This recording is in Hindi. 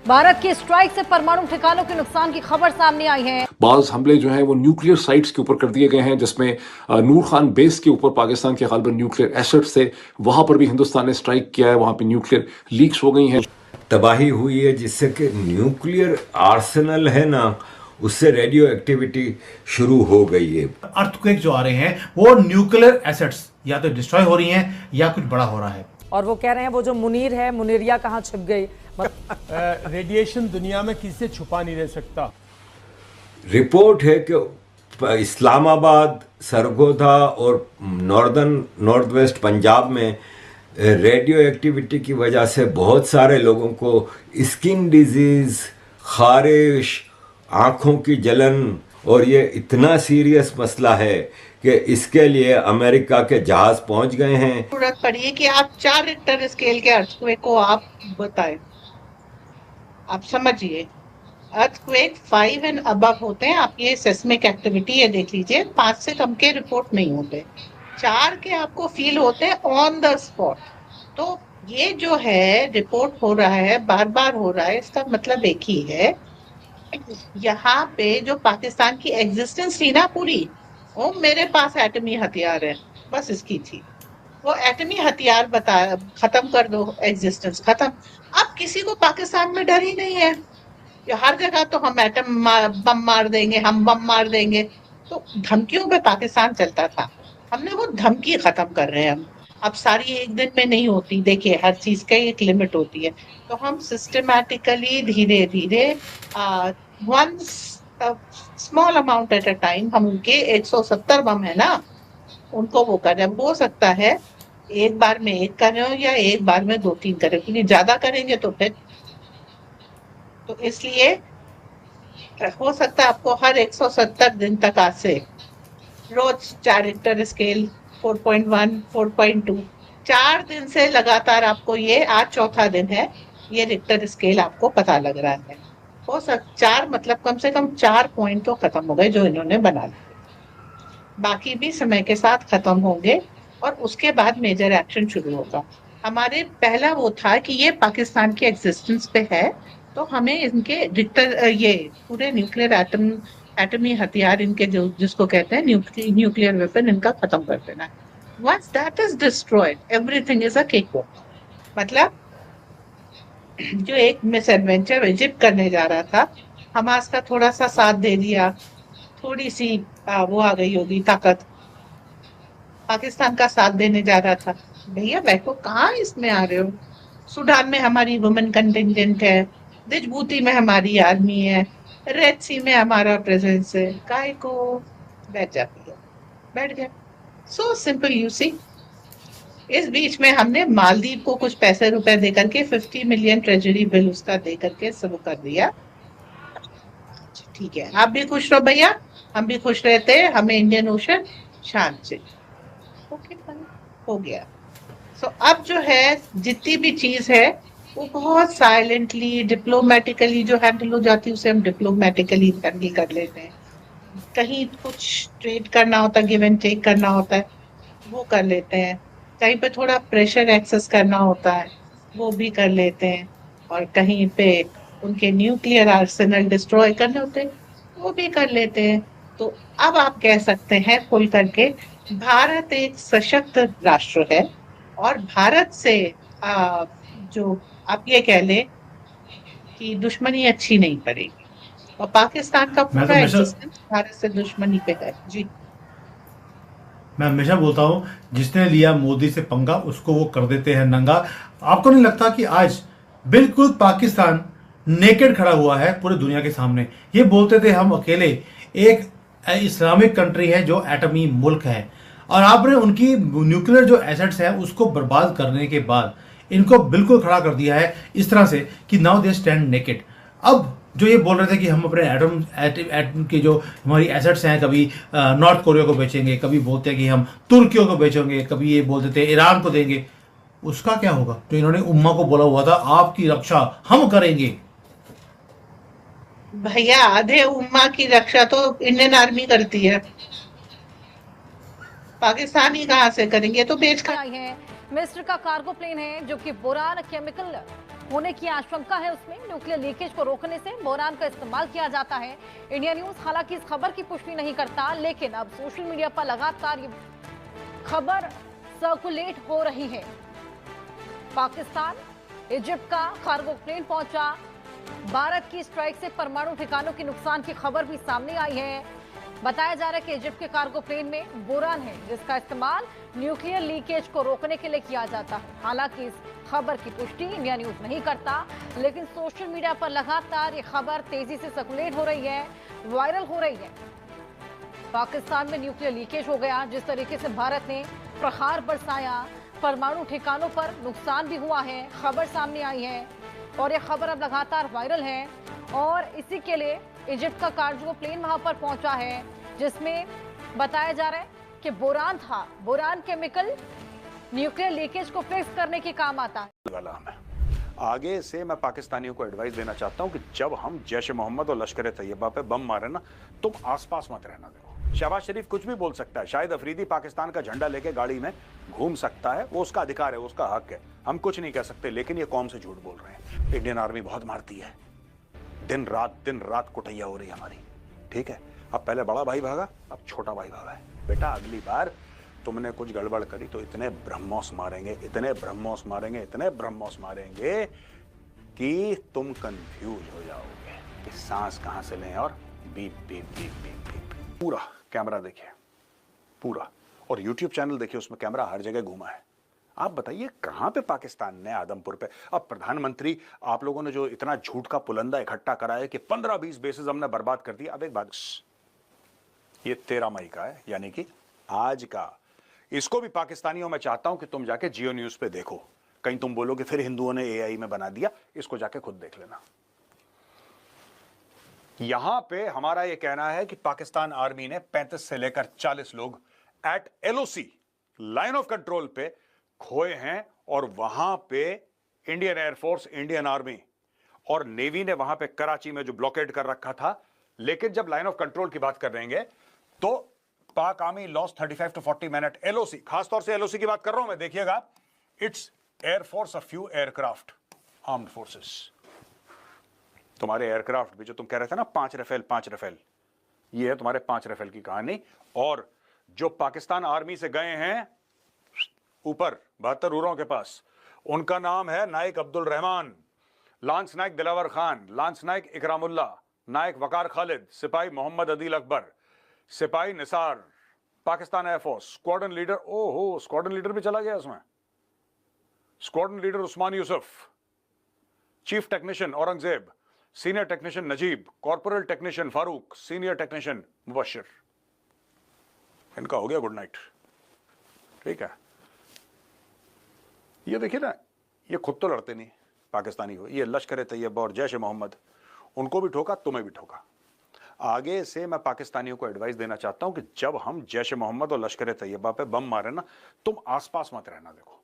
भारत की स्ट्राइक से परमाणु ठिकानों के नुकसान की खबर सामने आई है। बाज हमले जो हैं वो न्यूक्लियर साइट्स के ऊपर कर दिए गए हैं, जिसमें नूर खान बेस के ऊपर पाकिस्तान के गालिबन न्यूक्लियर एसेट्स थे, वहां पर भी हिंदुस्तान ने स्ट्राइक किया है, वहां पे न्यूक्लियर लीक्स हो गई हैं, तबाही हुई है, जिससे कि न्यूक्लियर आर्सेनल है ना, उससे रेडियो एक्टिविटी शुरू हो गई है। अर्थक्वेक जो आ रहे हैं वो न्यूक्लियर एसेट्स या तो डिस्ट्रॉय हो रही हैं या कुछ बड़ा हो रहा है। और वो कह रहे हैं वो जो मुनीर है, मुनीरिया कहाँ छिप गई। रेडिएशन दुनिया में किसी से छुपा नहीं रह सकता। रिपोर्ट है कि इस्लामाबाद, सरगोधा और नॉर्थ वेस्ट पंजाब में रेडियो एक्टिविटी की वजह से बहुत सारे लोगों को स्किन डिजीज, खारिश, आँखों की जलन, और ये इतना सीरियस मसला है कि इसके लिए अमेरिका के जहाज पहुंच गए हैं। जरूरत पड़ी है कि आप 4 रिक्टर स्केल के अर्थक्वेक को आप बताएं। आप समझिए, अर्थक्वेक 5 एंड अबव होते हैं। आप ये सेस्मिक एक्टिविटी ये देख लीजिए, 5 से कम के रिपोर्ट नहीं होते, 4 के आपको फील होते हैं ऑन द स्पॉट। तो ये जो है रिपोर्ट हो रहा है, बार बार हो रहा है, इसका मतलब एक ही है, यहाँ पे जो पाकिस्तान की एग्जिस्टेंस थी ना पूरी, वो मेरे पास एटमी हथियार है, बस इसकी थी। वो एटमी हथियार खत्म कर दो, एग्जिस्टेंस खत्म। अब किसी को पाकिस्तान में डर ही नहीं है। हर जगह तो हम एटम बम मार देंगे, हम बम मार देंगे, तो धमकियों पे पाकिस्तान चलता था। हमने वो धमकी खत्म कर रहे हैं हम। अब सारी एक दिन में नहीं होती, देखिए हर चीज का एक लिमिट होती है। तो हम सिस्टमैटिकली धीरे धीरे one small amount at a time, हम उनके 170 बम है ना, उनको वो कर रहे हैं। हो सकता है एक बार में एक कर रहे हो या एक बार में 2-3 करें, क्योंकि ज्यादा करेंगे तो फिर, तो इसलिए हो सकता है आपको हर 170 दिन तक आज से रोज 4 रिक्टर स्केल 4.1, 4.2, 4 दिन से लगातार आपको ये, आज चौथा दिन है, ये रिक्टर स्केल आपको पता लग रहा है। हो सकता 4 मतलब कम से कम 4 पॉइंट तो खत्म हो गए जो इन्होंने बना लिए, बाकी भी समय के साथ खत्म होंगे और उसके बाद मेजर एक्शन शुरू होगा। हमारे पहला वो था कि ये पाकिस्तान के एग्जिस्टेंस पे है, तो हमें इनके रिक्टर ये पूरे न्यूक्लियर एटमी हथियार इनके जो जिसको कहते हैं न्यूक्लियर वेपन, इनका खत्म कर देना है। Once that is destroyed everything is a cake walk. मतलब जो एक मिस एडवेंचर इजिप्ट करने जा रहा था, हमास का थोड़ा सा साथ दे दिया, थोड़ी सी वो आ गई होगी ताकत, पाकिस्तान का साथ देने जा रहा था, भैया बैठो, कहाँ इसमें आ रहे हो। सूडान में हमारी वुमेन कंटिजेंट है, दिजबूती में हमारी आर्मी है, रेड सी में हमारा प्रेजेंस है, काय को बैठ जाती है, बैठ गया। So simple you see. इस बीच में हमने मालदीव को कुछ पैसे रुपए दे करके 50 मिलियन ट्रेजरी बिल उसका दे करके सब कर दिया। ठीक है, आप भी खुश रहो भैया, हम भी खुश रहते हैं, हमें इंडियन ओशन शांत से, ओके हो गया। सो अब जो है जितनी भी चीज है वो बहुत साइलेंटली डिप्लोमेटिकली जो हैंडल हो जाती है, उसे हम डिप्लोमेटिकली हैंडल कर लेते हैं। कहीं कुछ ट्रेड करना होता है, गिव एंड टेक करना होता है, वो कर लेते हैं। कहीं पे थोड़ा प्रेशर एक्सेस करना होता है, वो भी कर लेते हैं। और कहीं पे उनके न्यूक्लियर आर्सेनल डिस्ट्रॉय करने होते हैं, वो भी कर लेते हैं। तो अब आप कह सकते हैं खुल करके, भारत एक सशक्त राष्ट्र है और भारत से जो आप ये कह ले कि दुश्मनी अच्छी नहीं पड़ेगी, और पाकिस्तान का पूरा एग्जिस्टेंस भारत से दुश्मनी पे है। जी, मैं हमेशा बोलता हूँ, जिसने लिया मोदी से पंगा उसको वो कर देते हैं नंगा। आपको नहीं लगता कि आज बिल्कुल पाकिस्तान नेकेड खड़ा हुआ है पूरी दुनिया के सामने? ये बोलते थे हम अकेले एक इस्लामिक कंट्री है जो एटमी मुल्क है, और आपने उनकी न्यूक्लियर जो एसेट्स है उसको बर्बाद करने के बाद इनको बिल्कुल खड़ा कर दिया है इस तरह से कि नाउ दे स्टैंड नेकेड। अब जो ये बोल रहे थे कि हम अपने एटम की जो हमारी एसेट्स हैं, कभी नॉर्थ कोरिया को बेचेंगे, कभी बोलते हैं कि हम तुर्कियों को बेचेंगे, कभी ये बोलते थे ईरान को देंगे, उसका क्या होगा? जो इन्होंने उम्मा को बोला हुआ था आपकी रक्षा हम करेंगे। भैया आधे उम्मा की रक्षा तो इंडियन आर्मी करती है, पाकिस्तान ही कहाँ से करेंगे? तो बेच कर मिस्र का कार्गो प्लेन है जो कि बोरान केमिकल होने की आशंका है। उसमें न्यूक्लियर लीकेज को रोकने से बोरान का इस्तेमाल किया जाता है। इंडिया न्यूज हालांकि इस खबर की पुष्टि नहीं करता, लेकिन अब सोशल मीडिया पर लगातार ये खबर सर्कुलेट हो रही है। पाकिस्तान इजिप्ट का कार्गो प्लेन पहुंचा। भारत की स्ट्राइक से परमाणु ठिकानों के नुकसान की खबर भी सामने आई है। बताया जा रहा है कि इजिप्ट के कार्गो प्लेन में बोरान है, जिसका इस्तेमाल न्यूक्लियर लीकेज को रोकने के लिए किया जाता है। हालांकि इस खबर की पुष्टि इंडिया न्यूज नहीं करता, लेकिन सोशल मीडिया पर लगातार ये खबर तेजी से सर्कुलेट हो रही है, वायरल हो रही है। पाकिस्तान में न्यूक्लियर लीकेज हो गया। जिस तरीके से भारत ने प्रहार बरसाया, परमाणु ठिकानों पर नुकसान भी हुआ है, खबर सामने आई है और यह खबर अब लगातार वायरल है। और इसी के लिए इजिप्ट का कार्गो प्लेन वहां पर पहुंचा है, जिसमें बताया जा रहा है कि बोरान था। बोरान केमिकल न्यूक्लियर लीकेज को फिक्स करने के काम आता है। वाला हमें आगे से मैं पाकिस्तानियों को एडवाइस देना चाहता हूं कि जब हम जैश ए मोहम्मद और लश्कर ए तैयबा पे बम मारे ना, तुम आसपास मत रहना देखो। शहबाज शरीफ कुछ भी बोल सकता है, शाहिद अफरीदी पाकिस्तान का झंडा लेके गाड़ी में घूम सकता है, वो उसका अधिकार है, वो उसका हक है, हम कुछ नहीं कह सकते। लेकिन ये कौम से झूठ बोल रहे हैं। इंडियन आर्मी बहुत मारती है, दिन रात कुटैया हो रही है हमारी, ठीक है। अब पहले बड़ा भाई भागा, अब छोटा भाई भागा है। बेटा अगली बार तुमने कुछ गड़बड़ करी तो इतने ब्रह्मोस मारेंगे, इतने ब्रह्मोस मारेंगे, इतने ब्रह्मोस मारेंगे कि तुम कंफ्यूज हो जाओगे कि सांस कहां से लें और beep beep beep beep beep. पूरा कैमरा देखिए, पूरा, और यूट्यूब चैनल देखिए, उसमें कैमरा हर जगह घूमा है। आप बताइए कहां पे पाकिस्तान ने आदमपुर पे, अब प्रधानमंत्री आप लोगों ने जो इतना झूठ का पुलंदा इकट्ठा करा है कि 15-20 बेसिस हमने बर्बाद कर दिया। अब एक बात, ये 13 मई का है, यानी कि आज का। इसको भी पाकिस्तानियों में चाहता हूं कि तुम जाके जियो न्यूज पे देखो, कहीं तुम बोलोगे फिर हिंदुओं ने एआई में बना दिया। इसको जाके खुद देख लेना। यहां पे हमारा यह कहना है कि पाकिस्तान आर्मी ने 35 से लेकर 40 लोग at LOC line of control पे खोए हैं, और वहां पे इंडियन एयरफोर्स, इंडियन आर्मी और नेवी ने वहां पे कराची में जो ब्लॉकेड कर रखा था। लेकिन जब लाइन ऑफ कंट्रोल की बात कर देंगे तो पाक army lost 35 to 40 men at LOC. खासतौर से एलओसी की बात कर रहा हूं मैं, देखिएगा, it's air force, a few aircraft, armed forces. तुम्हारे एयरक्राफ्ट भी जो तुम कह रहे थे ना, 5 रफेल, ये है तुम्हारे 5 रफेल की कहानी। और जो पाकिस्तान आर्मी से गए हैं ऊपर 72 उरों के पास, उनका नाम है नायक अब्दुल रहमान, लांस नायक दिलावर खान, लांस नायक इकरामुल्ला, नायक वकार खालिद, सिपाही मोहम्मद अदील अकबर, सिपाही Nisar, Pakistan air force, squadron leader, ओहो स्क्वाड्रन लीडर भी चला गया उसमें, squadron leader Usman Yusuf, chief technician Aurangzeb, senior technician Najeeb, corporal technician Farooq, senior technician Mubashir. इनका हो गया गुड नाइट, ठीक है। ये देखिए ना, ये खुद तो लड़ते नहीं पाकिस्तानी हो, ये लश्कर ए तैयबा और जैश ए मोहम्मद, उनको भी ठोका, तुम्हें भी ठोका। आगे से मैं पाकिस्तानियों को एडवाइस देना चाहता हूं कि जब हम जैश ए मोहम्मद और लश्कर ए तैयबा पे बम मारे ना, तुम आसपास मत रहना देखो।